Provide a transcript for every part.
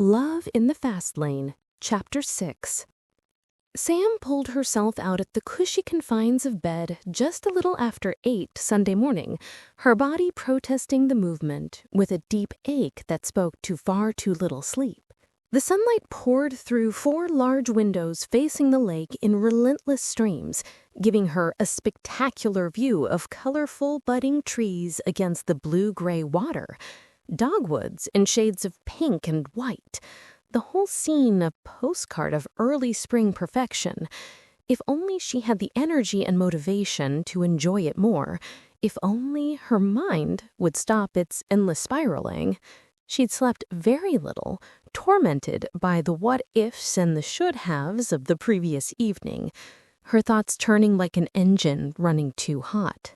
Love in the Fast Lane, Chapter 6. Sam pulled herself out at the cushy confines of bed just a little after 8 Sunday morning, her body protesting the movement with a deep ache that spoke to far too little sleep. The sunlight poured through 4 large windows facing the lake in relentless streams, giving her a spectacular view of colorful budding trees against the blue-gray water. Dogwoods in shades of pink and white, the whole scene a postcard of early spring perfection. If only she had the energy and motivation to enjoy it more, if only her mind would stop its endless spiraling. She'd slept very little, tormented by the what-ifs and the should-haves of the previous evening, her thoughts turning like an engine running too hot.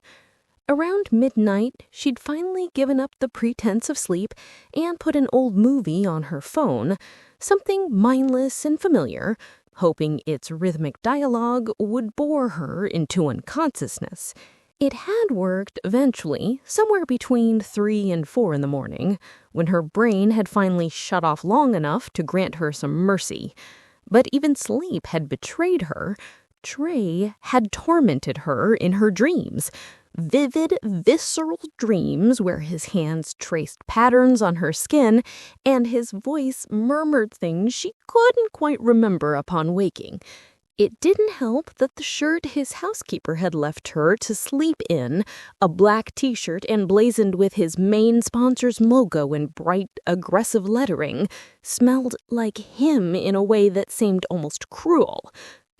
Around midnight, she'd finally given up the pretense of sleep and put an old movie on her phone, something mindless and familiar, hoping its rhythmic dialogue would bore her into unconsciousness. It had worked eventually, somewhere between 3 and 4 in the morning, when her brain had finally shut off long enough to grant her some mercy. But even sleep had betrayed her. Trey had tormented her in her dreams. Vivid, visceral dreams where his hands traced patterns on her skin and his voice murmured things she couldn't quite remember upon waking. It didn't help that the shirt his housekeeper had left her to sleep in, a black t-shirt emblazoned with his main sponsor's logo in bright, aggressive lettering, smelled like him in a way that seemed almost cruel.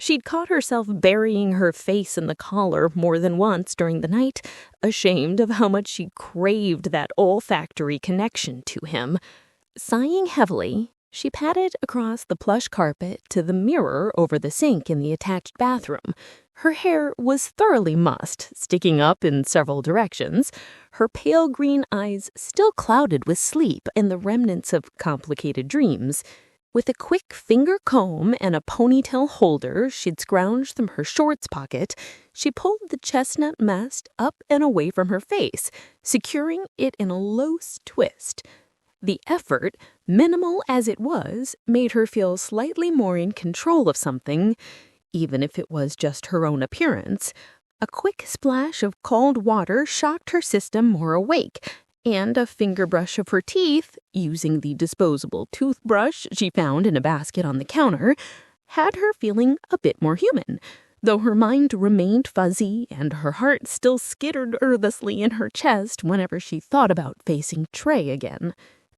She'd caught herself burying her face in the collar more than once during the night, ashamed of how much she craved that olfactory connection to him. Sighing heavily, she padded across the plush carpet to the mirror over the sink in the attached bathroom. Her hair was thoroughly mussed, sticking up in several directions, her pale green eyes still clouded with sleep and the remnants of complicated dreams. With a quick finger comb and a ponytail holder she'd scrounged from her shorts pocket, she pulled the chestnut mess up and away from her face, securing it in a loose twist. The effort, minimal as it was, made her feel slightly more in control of something, even if it was just her own appearance. A quick splash of cold water shocked her system more awake, and a finger brush of her teeth, using the disposable toothbrush she found in a basket on the counter, had her feeling a bit more human, though her mind remained fuzzy and her heart still skittered earnestly in her chest whenever she thought about facing Trey again.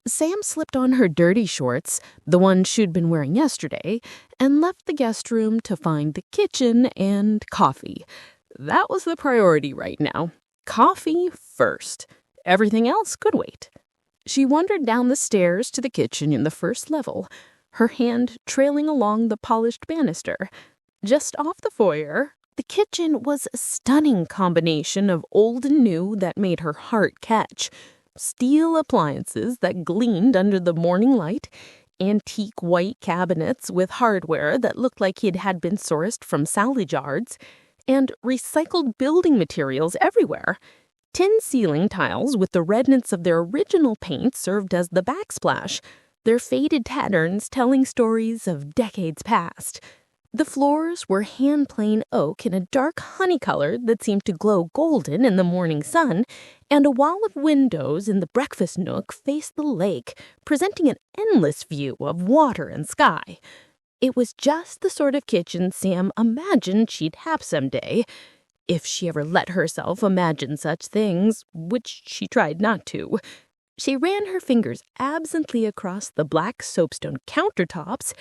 Sam slipped on her dirty shorts, the ones she'd been wearing yesterday, and left the guest room to find the kitchen and coffee. That was the priority right now. Coffee first. Everything else could wait. She wandered down the stairs to the kitchen in the first level, her hand trailing along the polished banister. Just off the foyer, the kitchen was a stunning combination of old and new that made her heart catch. Steel appliances that gleamed under the morning light, antique white cabinets with hardware that looked like it had been sourced from salvage yards, and recycled building materials everywhere. Tin ceiling tiles with the redness of their original paint served as the backsplash, their faded patterns telling stories of decades past. The floors were hand-plane oak in a dark honey color that seemed to glow golden in the morning sun, and a wall of windows in the breakfast nook faced the lake, presenting an endless view of water and sky. It was just the sort of kitchen Sam imagined she'd have someday, if she ever let herself imagine such things, which she tried not to. She ran her fingers absently across the black soapstone countertops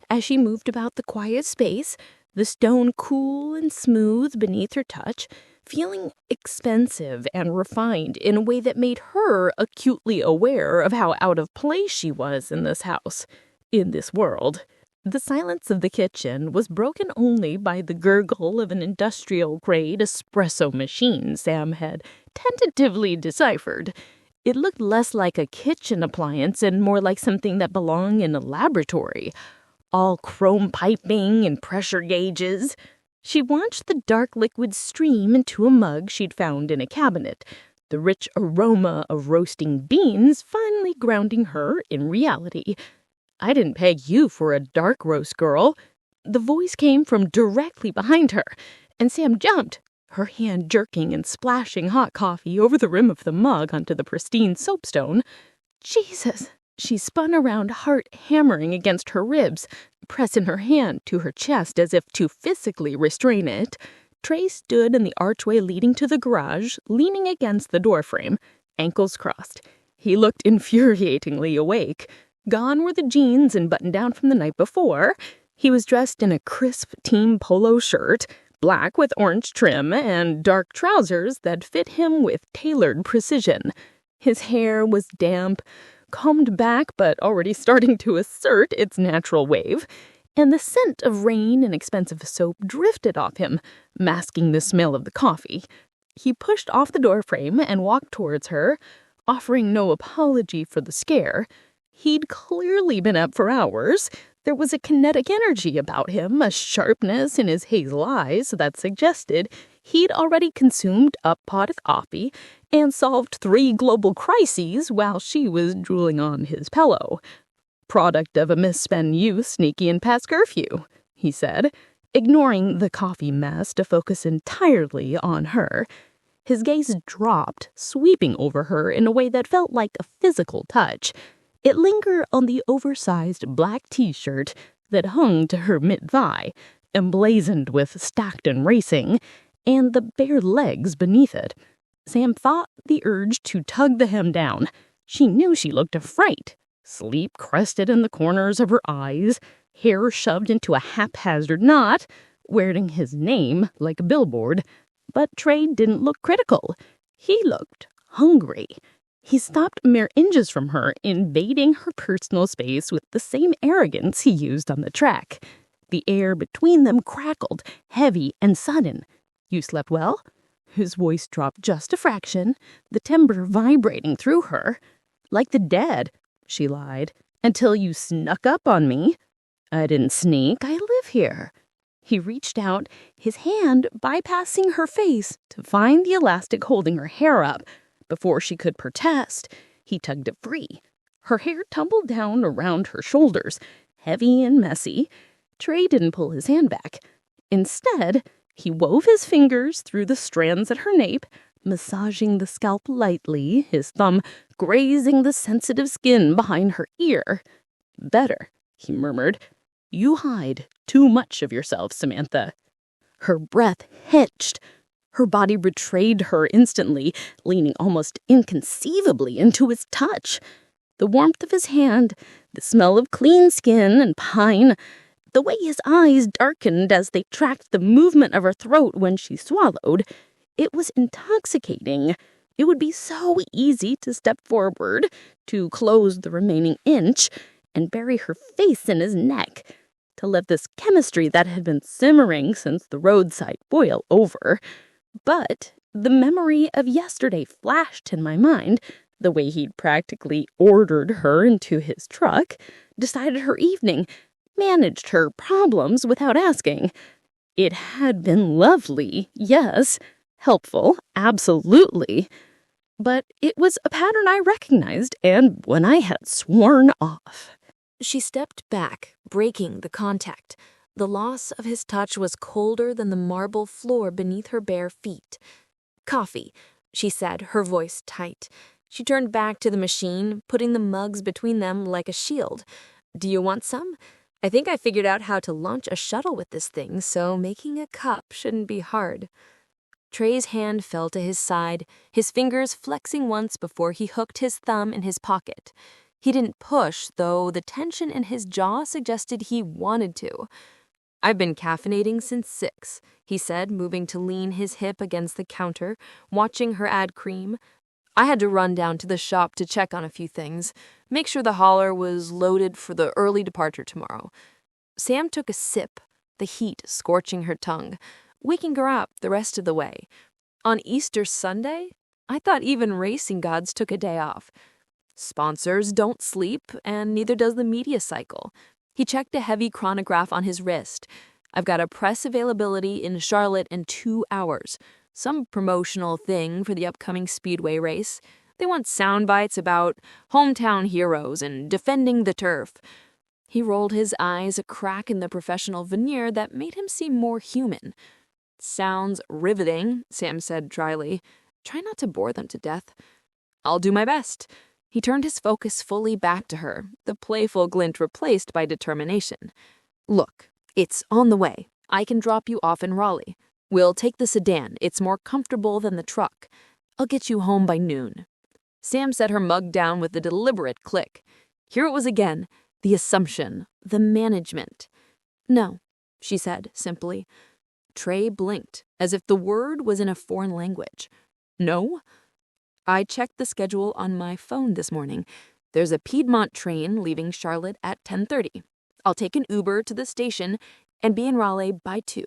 as she moved about the quiet space, the stone cool and smooth beneath her touch, feeling expensive and refined in a way that made her acutely aware of how out of place she was in this house, in this world. The silence of the kitchen was broken only by the gurgle of an industrial-grade espresso machine Sam had tentatively deciphered. It looked less like a kitchen appliance and more like something that belonged in a laboratory. All chrome piping and pressure gauges. She watched the dark liquid stream into a mug she'd found in a cabinet, the rich aroma of roasting beans finally grounding her in reality. I didn't peg you for a dark roast girl." The voice came from directly behind her, and Sam jumped, her hand jerking and splashing hot coffee over the rim of the mug onto the pristine soapstone. Jesus! She spun around, heart hammering against her ribs, pressing her hand to her chest as if to physically restrain it. Trey stood in the archway leading to the garage, leaning against the doorframe, ankles crossed. He looked infuriatingly awake. Gone were the jeans and button-down from the night before. He was dressed in a crisp team polo shirt, black with orange trim, and dark trousers that fit him with tailored precision. His hair was damp, combed back but already starting to assert its natural wave, and the scent of rain and expensive soap drifted off him, masking the smell of the coffee. He pushed off the doorframe and walked towards her, offering no apology for the scare. He'd clearly been up for hours. There was a kinetic energy about him, a sharpness in his hazel eyes that suggested he'd already consumed a pot of coffee and solved 3 global crises while she was drooling on his pillow. "Product of a misspent youth sneaking past curfew," he said, ignoring the coffee mess to focus entirely on her. His gaze dropped, sweeping over her in a way that felt like a physical touch. It lingered on the oversized black t-shirt that hung to her mid-thigh, emblazoned with Stockton Racing, and the bare legs beneath it. Sam fought the urge to tug the hem down. She knew she looked a fright. Sleep crested in the corners of her eyes, hair shoved into a haphazard knot, wearing his name like a billboard. But Trey didn't look critical. He looked hungry. He stopped mere inches from her, invading her personal space with the same arrogance he used on the track. The air between them crackled, heavy and sudden. "You slept well?" His voice dropped just a fraction, the timbre vibrating through her. "Like the dead," she lied, "until you snuck up on me." "I didn't sneak. I live here." He reached out, his hand bypassing her face to find the elastic holding her hair up. Before she could protest, he tugged it free. Her hair tumbled down around her shoulders, heavy and messy. Trey didn't pull his hand back. Instead, he wove his fingers through the strands at her nape, massaging the scalp lightly, his thumb grazing the sensitive skin behind her ear. "Better," he murmured. "You hide too much of yourself, Samantha." Her breath hitched. Her body betrayed her instantly, leaning almost inconceivably into his touch. The warmth of his hand, the smell of clean skin and pine, the way his eyes darkened as they tracked the movement of her throat when she swallowed. It was intoxicating. It would be so easy to step forward, to close the remaining inch, and bury her face in his neck, to let this chemistry that had been simmering since the roadside boil over. But the memory of yesterday flashed in my mind, the way he'd practically ordered her into his truck, decided her evening, managed her problems without asking. It had been lovely, yes, helpful, absolutely. But it was a pattern I recognized and one I had sworn off. She stepped back, breaking the contact. The loss of his touch was colder than the marble floor beneath her bare feet. "Coffee," she said, her voice tight. She turned back to the machine, putting the mugs between them like a shield. "Do you want some? I think I figured out how to launch a shuttle with this thing, so making a cup shouldn't be hard." Trey's hand fell to his side, his fingers flexing once before he hooked his thumb in his pocket. He didn't push, though the tension in his jaw suggested he wanted to. "I've been caffeinating since 6, he said, moving to lean his hip against the counter, watching her add cream. "I had to run down to the shop to check on a few things, make sure the hauler was loaded for the early departure tomorrow." Sam took a sip, the heat scorching her tongue, waking her up the rest of the way. "On Easter Sunday? I thought even racing gods took a day off." "Sponsors don't sleep, and neither does the media cycle." He checked a heavy chronograph on his wrist. "I've got a press availability in Charlotte in 2 hours. Some promotional thing for the upcoming Speedway race. They want sound bites about hometown heroes and defending the turf. He rolled his eyes, a crack in the professional veneer that made him seem more human. "Sounds riveting," Sam said dryly. "Try not to bore them to death." "I'll do my best." He turned his focus fully back to her, the playful glint replaced by determination. "Look, it's on the way. I can drop you off in Raleigh. We'll take the sedan. It's more comfortable than the truck. I'll get you home by noon." Sam set her mug down with a deliberate click. Here it was again, the assumption, the management. "No," she said simply. Trey blinked, as if the word was in a foreign language. "No?" "I checked the schedule on my phone this morning. There's a Piedmont train leaving Charlotte at 10:30. I'll take an Uber to the station and be in Raleigh by 2.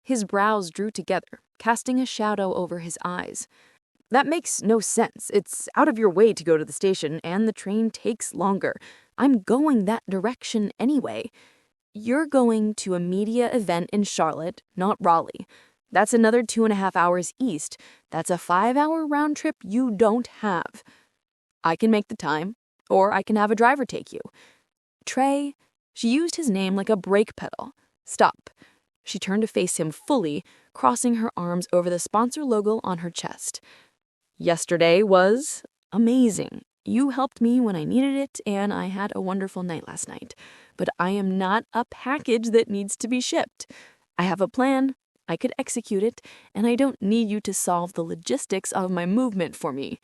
His brows drew together, casting a shadow over his eyes. "That makes no sense. It's out of your way to go to the station, and the train takes longer. I'm going that direction anyway. You're going to a media event in Charlotte, not Raleigh. That's another 2.5 hours east. That's a 5-hour round trip you don't have. I can make the time, or I can have a driver take you." "Trey," she used his name like a brake pedal. "Stop." She turned to face him fully, crossing her arms over the sponsor logo on her chest. "Yesterday was amazing. You helped me when I needed it, and I had a wonderful night last night. But I am not a package that needs to be shipped. I have a plan, I could execute it, and I don't need you to solve the logistics of my movement for me."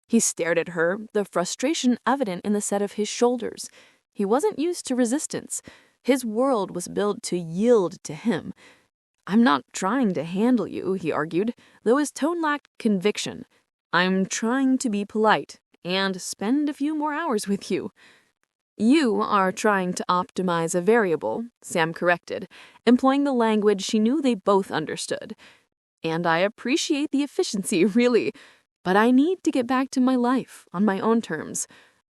He stared at her, the frustration evident in the set of his shoulders. He wasn't used to resistance. His world was built to yield to him. "I'm not trying to handle you," he argued, though his tone lacked conviction. "I'm trying to be polite and spend a few more hours with you." "You are trying to optimize a variable," Sam corrected, employing the language she knew they both understood. "And I appreciate the efficiency, really. But I need to get back to my life on my own terms.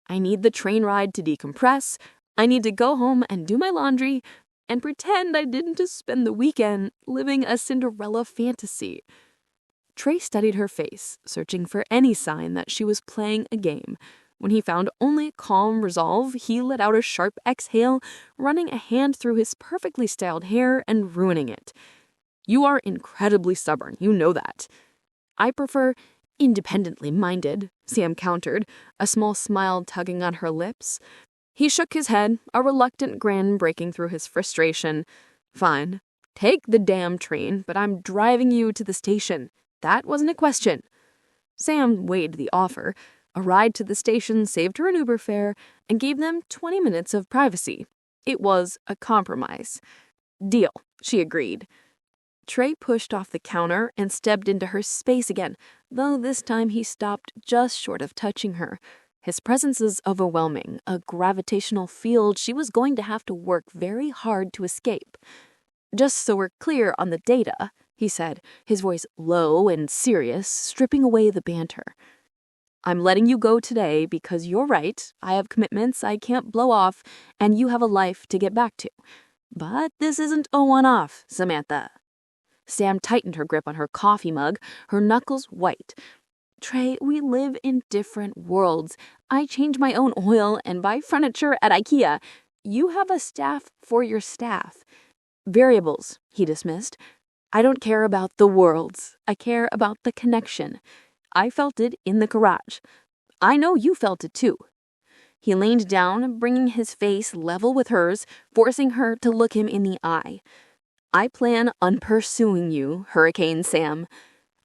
I need the train ride to decompress. I need to go home and do my laundry and pretend I didn't just spend the weekend living a Cinderella fantasy." Trey studied her face, searching for any sign that she was playing a game. When he found only calm resolve, he let out a sharp exhale, running a hand through his perfectly styled hair and ruining it. "You are incredibly stubborn, you know that." "I prefer independently minded," Sam countered, a small smile tugging on her lips. He shook his head, a reluctant grin breaking through his frustration. "Fine. Take the damn train, but I'm driving you to the station. That wasn't a question." Sam weighed the offer. A ride to the station saved her an Uber fare and gave them 20 minutes of privacy. It was a compromise. "Deal," she agreed. Trey pushed off the counter and stepped into her space again, though this time he stopped just short of touching her. His presence is overwhelming, a gravitational field she was going to have to work very hard to escape. "Just so we're clear on the data," he said, his voice low and serious, stripping away the banter. "I'm letting you go today because you're right, I have commitments I can't blow off, and you have a life to get back to. But this isn't a one-off, Samantha." Sam tightened her grip on her coffee mug, her knuckles white. "Trey, we live in different worlds. I change my own oil and buy furniture at IKEA. You have a staff for your staff." "Variables," he dismissed. "I don't care about the worlds. I care about the connection. I felt it in the garage. I know you felt it too." He leaned down, bringing his face level with hers, forcing her to look him in the eye. "I plan on pursuing you, Hurricane Sam.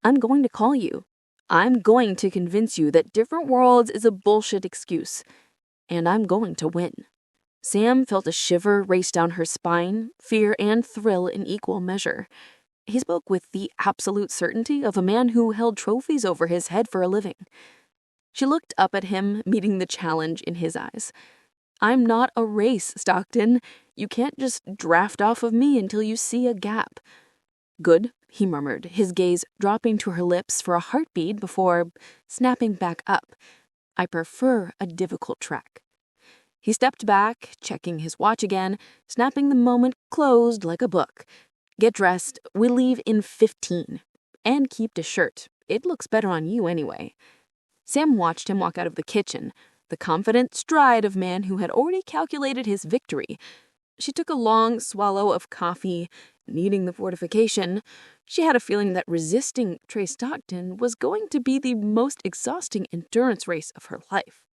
I'm going to call you. I'm going to convince you that different worlds is a bullshit excuse. And I'm going to win." Sam felt a shiver race down her spine, fear and thrill in equal measure. He spoke with the absolute certainty of a man who held trophies over his head for a living. She looked up at him, meeting the challenge in his eyes. "I'm not a race, Stockton. You can't just draft off of me until you see a gap." "Good," he murmured, his gaze dropping to her lips for a heartbeat before snapping back up. "I prefer a difficult track." He stepped back, checking his watch again, snapping the moment closed like a book. "Get dressed. We leave in 15. And keep the shirt. It looks better on you anyway." Sam watched him walk out of the kitchen. the confident stride of man who had already calculated his victory. She took a long swallow of coffee, needing the fortification. She had a feeling that resisting Trey Stockton was going to be the most exhausting endurance race of her life.